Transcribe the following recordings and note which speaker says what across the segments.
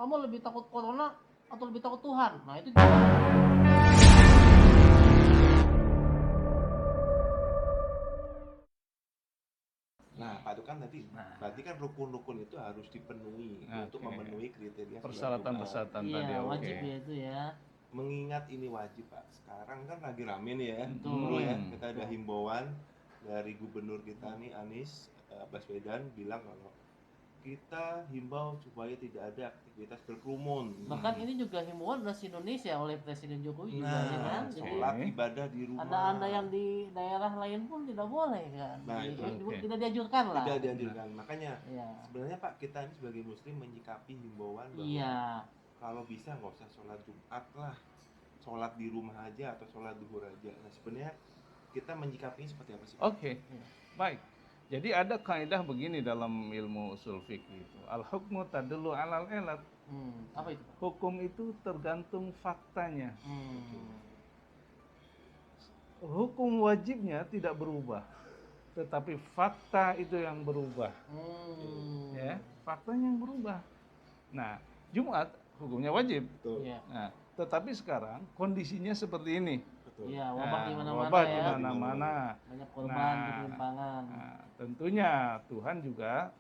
Speaker 1: kamu lebih takut corona atau lebih takut Tuhan? Nah itu gimana?
Speaker 2: Nah, Pak itu kan tadi, berarti kan rukun-rukun itu harus dipenuhi untuk memenuhi kriteria sholat Jumat.
Speaker 3: Persyaratan
Speaker 1: Iya,
Speaker 3: tadi
Speaker 1: wajib ya itu ya.
Speaker 2: Mengingat ini wajib, Pak. Sekarang kan lagi rame nih ya,
Speaker 1: Betul.
Speaker 2: dulu ya, kita ada
Speaker 1: Betul.
Speaker 2: himbauan dari gubernur kita nih Anies Baswedan bilang kalau kita himbau supaya tidak ada aktivitas berkerumun.
Speaker 1: Bahkan ini juga himbauan dari Indonesia oleh Presiden Jokowi juga ya kan. Jadi
Speaker 2: sholat ibadah di rumah.
Speaker 1: Anda yang di daerah lain pun tidak boleh kan.
Speaker 2: Nah, itu
Speaker 1: tidak dianjurkan lah.
Speaker 2: Tidak dianjurkan. Makanya
Speaker 1: Iya.
Speaker 2: sebenarnya Pak, kita ini sebagai muslim menyikapi himbauan bahwa
Speaker 1: Iya.
Speaker 2: kalau bisa nggak usah sholat Jumat lah, sholat di rumah aja atau sholat duhur aja. Nah sebenarnya kita menyikapinya seperti apa sih?
Speaker 3: Oke, baik. Jadi ada kaidah begini dalam ilmu usul fikih itu. Al-hukmu tadullu alal ilat.
Speaker 1: Apa itu?
Speaker 3: Hukum itu tergantung faktanya. Hukum wajibnya tidak berubah, tetapi fakta itu yang berubah. Ya, faktanya yang berubah. Nah, Jumat hukumnya wajib.
Speaker 2: Betul.
Speaker 3: Nah, tetapi sekarang kondisinya seperti ini.
Speaker 1: Iya, wabah di mana-mana
Speaker 3: wabah
Speaker 1: ya.
Speaker 3: di mana-mana.
Speaker 1: Banyak korban, ketimpangan.
Speaker 3: Tentunya Tuhan juga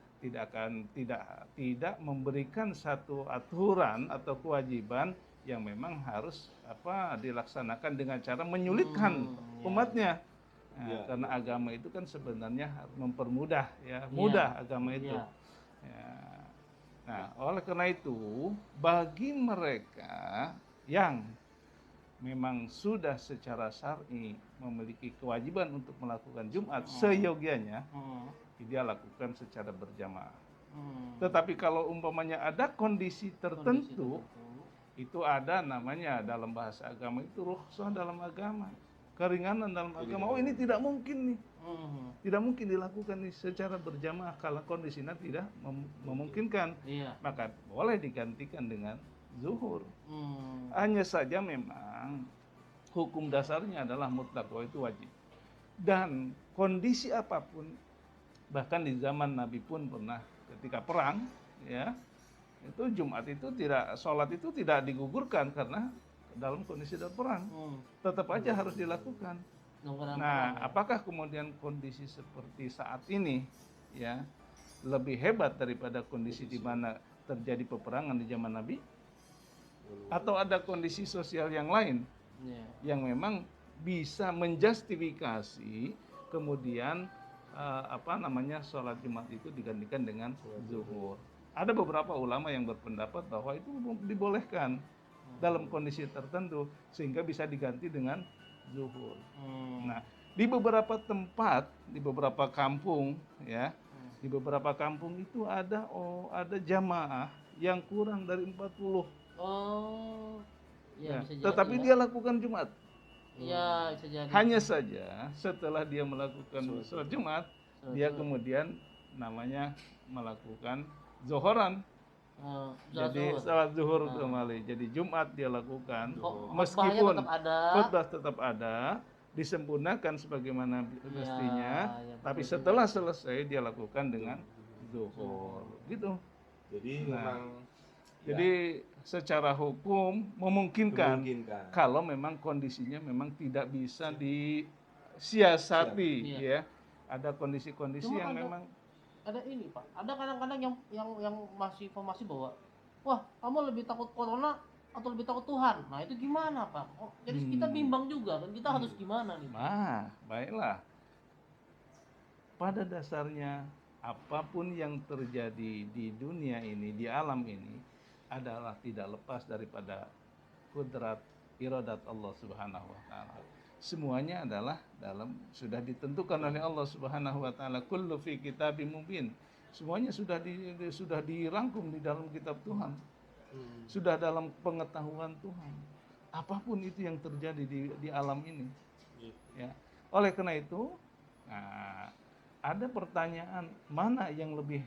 Speaker 3: tidak memberikan satu aturan atau kewajiban yang memang harus dilaksanakan dengan cara menyulitkan umatnya. Karena agama itu kan sebenarnya mempermudah ya, mudah agama itu. Nah, oleh karena itu bagi mereka yang memang sudah secara syar'i memiliki kewajiban untuk melakukan Jumat seyogianya, dia lakukan secara berjamaah. Tetapi kalau umpamanya ada kondisi tertentu, itu ada namanya dalam bahasa agama itu rukhsah dalam agama, keringanan dalam agama. Oh ini tidak mungkin nih, tidak mungkin dilakukan nih secara berjamaah kalau kondisinya tidak memungkinkan, maka boleh digantikan dengan zuhur. Hanya saja memang hukum dasarnya adalah mutlak, bahwa itu wajib. Dan kondisi apapun, bahkan di zaman Nabi pun pernah ketika perang, ya, itu Jumat itu sholat itu tidak digugurkan karena dalam kondisi dalam perang, tetap aja harus dilakukan. Nah, apakah kemudian kondisi seperti saat ini, ya, lebih hebat daripada kondisi di mana terjadi peperangan di zaman Nabi? Atau ada kondisi sosial yang lain yang memang bisa menjustifikasi kemudian sholat Jumat itu digantikan dengan zuhur. Ada beberapa ulama yang berpendapat bahwa itu dibolehkan dalam kondisi tertentu sehingga bisa diganti dengan zuhur. Nah, di beberapa tempat, di beberapa kampung, ya, di beberapa kampung itu ada jamaah yang kurang dari 40.
Speaker 1: Ya, bisa jadi,
Speaker 3: tetapi dia lakukan Jumat.
Speaker 1: Ya, bisa jadi.
Speaker 3: Hanya saja setelah dia melakukan sholat Jumat, dia kemudian namanya melakukan zohoran. Jadi sholat zuhur kembali. Jadi Jumat dia lakukan, meskipun khutbah tetap ada, disempurnakan sebagaimana mestinya, tapi setelah selesai dia lakukan dengan zuhur. Gitu.
Speaker 2: Jadi memang
Speaker 3: jadi secara hukum memungkinkan kalau memang kondisinya memang tidak bisa disiasati, ya. Ada kondisi-kondisi yang memang
Speaker 1: ada ini Pak. Ada kadang-kadang yang masih informasi bahwa wah kamu lebih takut corona atau lebih takut Tuhan. Nah itu gimana Pak? Jadi kita bimbang juga kan, kita harus gimana nih?
Speaker 3: Nah, baiklah. Pada dasarnya apapun yang terjadi di dunia ini, di alam ini, adalah tidak lepas daripada kudrat iradat Allah Subhanahu wa taala. Semuanya adalah sudah ditentukan oleh Allah Subhanahu wa taala, kullu fi kitabim mubin. Semuanya sudah dirangkum di dalam kitab Tuhan. Sudah dalam pengetahuan Tuhan. Apapun itu yang terjadi di alam ini. Ya. Oleh karena itu, ada pertanyaan, mana yang lebih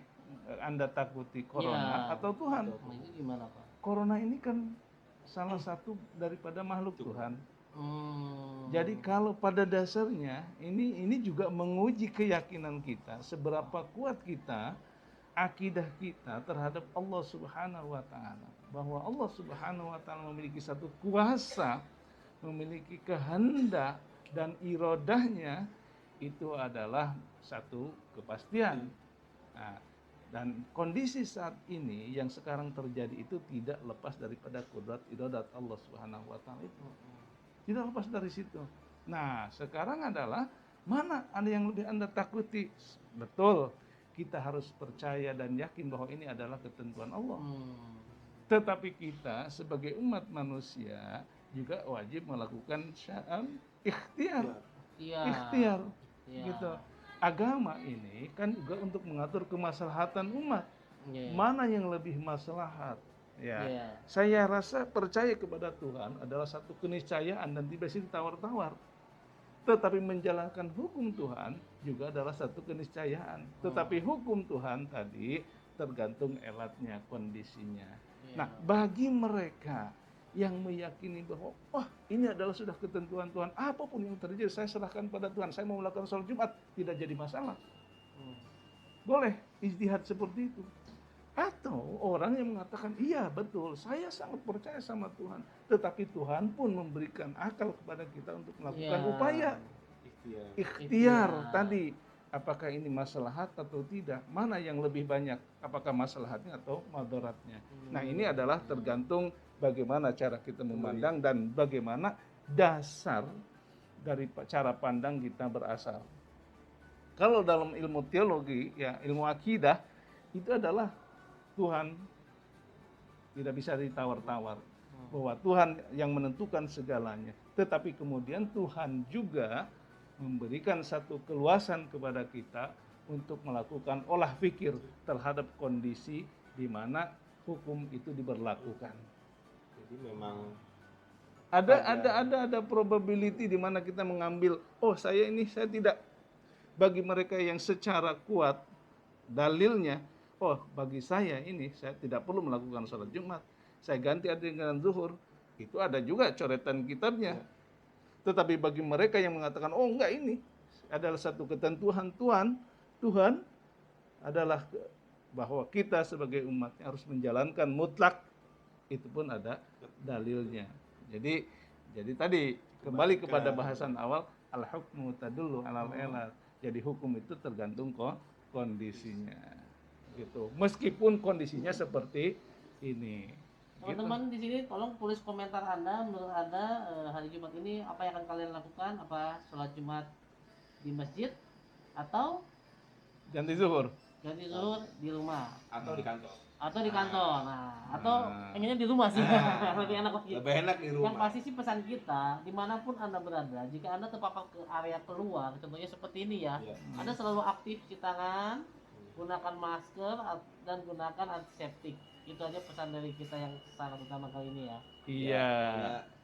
Speaker 3: Anda takuti, corona atau Tuhan?
Speaker 1: Ini gimana Pak?
Speaker 3: Corona ini kan salah satu daripada makhluk Tuhan. Jadi kalau pada dasarnya ini juga menguji keyakinan kita, seberapa kuat kita akidah kita terhadap Allah Subhanahu wa taala, bahwa Allah Subhanahu wa taala memiliki satu kuasa, memiliki kehendak dan irodahnya, itu adalah satu kepastian. Nah, dan kondisi saat ini yang sekarang terjadi itu tidak lepas daripada kudrat irodat Allah Subhanahu wa taala itu. Tidak lepas dari situ. Nah, sekarang adalah mana ada yang lebih Anda takuti? Betul, kita harus percaya dan yakin bahwa ini adalah ketentuan Allah. Tetapi kita sebagai umat manusia juga wajib melakukan ikhtiar.
Speaker 1: Iya.
Speaker 3: Ikhtiar.
Speaker 1: Iya.
Speaker 3: Gitu. Agama ini kan juga untuk mengatur kemaslahatan umat.
Speaker 1: Iya.
Speaker 3: Mana yang lebih maslahat? Ya.
Speaker 1: Iya.
Speaker 3: Saya rasa percaya kepada Tuhan adalah satu keniscayaan dan tidak bisa ditawar-tawar. Tetapi menjalankan hukum Tuhan juga adalah satu keniscayaan. Tetapi hukum Tuhan tadi tergantung elatnya, kondisinya.
Speaker 1: Iya.
Speaker 3: Nah, bagi mereka yang meyakini bahwa ini adalah sudah ketentuan Tuhan, apapun yang terjadi saya serahkan pada Tuhan, saya mau melakukan sholat Jumat, tidak jadi masalah. Boleh ijtihad seperti itu. Atau orang yang mengatakan, iya betul, saya sangat percaya sama Tuhan, tetapi Tuhan pun memberikan akal kepada kita untuk melakukan upaya ikhtiar tadi. Apakah ini maslahat atau tidak? Mana yang lebih banyak? Apakah maslahatnya atau madaratnya? Nah, ini adalah tergantung bagaimana cara kita memandang dan bagaimana dasar dari cara pandang kita berasal. Kalau dalam ilmu teologi, ya ilmu akidah, itu adalah Tuhan tidak bisa ditawar-tawar. Bahwa Tuhan yang menentukan segalanya. Tetapi kemudian Tuhan juga memberikan satu keluasan kepada kita untuk melakukan olah pikir terhadap kondisi di mana hukum itu diberlakukan.
Speaker 2: Jadi memang
Speaker 3: ada probability di mana kita mengambil, saya tidak. Bagi mereka yang secara kuat dalilnya, bagi saya ini saya tidak perlu melakukan sholat Jumat, saya ganti dengan zuhur, itu ada juga coretan kitabnya. Tetapi bagi mereka yang mengatakan, enggak, ini adalah satu ketentuan Tuhan adalah bahwa kita sebagai umatnya harus menjalankan mutlak, itu pun ada dalilnya. Jadi tadi kembali kepada bahasan awal, al-hukmu tadullu alal ilat. Jadi hukum itu tergantung kondisinya. Gitu. Meskipun kondisinya seperti ini.
Speaker 1: Teman-teman di sini tolong tulis komentar Anda, menurut Anda hari Jumat ini apa yang akan kalian lakukan? Apa sholat Jumat di masjid atau
Speaker 3: ganti zuhur
Speaker 1: di rumah
Speaker 2: atau di kantor?
Speaker 1: Atau di kantor. Atau pengennya di rumah sih. Lebih enak lagi.
Speaker 2: Lebih enak di rumah.
Speaker 1: Yang pasti sih pesan kita, dimanapun Anda berada, jika Anda terpapar ke area keluar, contohnya seperti ini ya, Anda selalu aktif cuci tangan, gunakan masker dan gunakan antiseptik. Itu aja pesan dari kita yang sangat utama kali ini ya.
Speaker 3: Iya.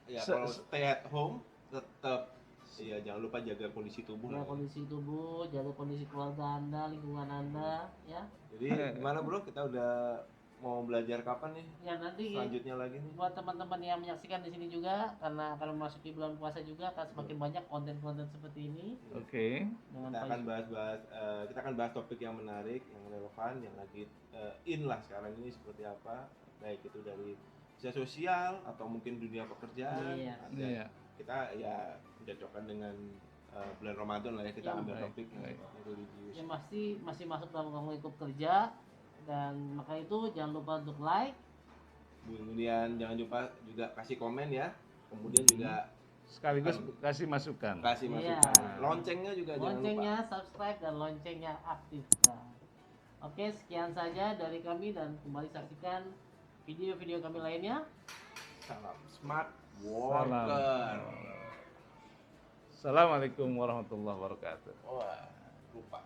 Speaker 2: Ya, kalau stay at home tetap jangan lupa jaga kondisi tubuh.
Speaker 1: Jaga kondisi tubuh, jaga kondisi keluarga Anda, lingkungan Anda, ya.
Speaker 2: Jadi gimana bro? Kita udah mau belajar kapan nih?
Speaker 1: Ya nanti
Speaker 2: selanjutnya lagi nih.
Speaker 1: Buat teman-teman yang menyaksikan di sini juga, karena akan memasuki bulan puasa juga akan semakin banyak konten-konten seperti ini.
Speaker 3: Oke.
Speaker 2: Kita akan bahas topik yang menarik, yang relevan, yang lagi in lah sekarang ini seperti apa, baik itu dari sosial atau mungkin dunia pekerjaan.
Speaker 1: Iya.
Speaker 2: Kita ya mencocokkan dengan bulan Ramadan lah ya, kita ambil topik yang religius.
Speaker 1: Yang pasti masih masuk dalam ruang lingkup kerja. Dan maka itu jangan lupa untuk like.
Speaker 2: Kemudian jangan lupa juga kasih komen ya. Kemudian juga
Speaker 3: sekaligus kasih masukan.
Speaker 1: Iya.
Speaker 2: Loncengnya juga jangan lupa.
Speaker 1: Loncengnya subscribe dan loncengnya aktifkan. Oke, sekian saja dari kami dan kembali saksikan video-video kami lainnya.
Speaker 2: Salam smart worker.
Speaker 3: Assalamualaikum warahmatullahi wabarakatuh.
Speaker 2: Wah, lupa.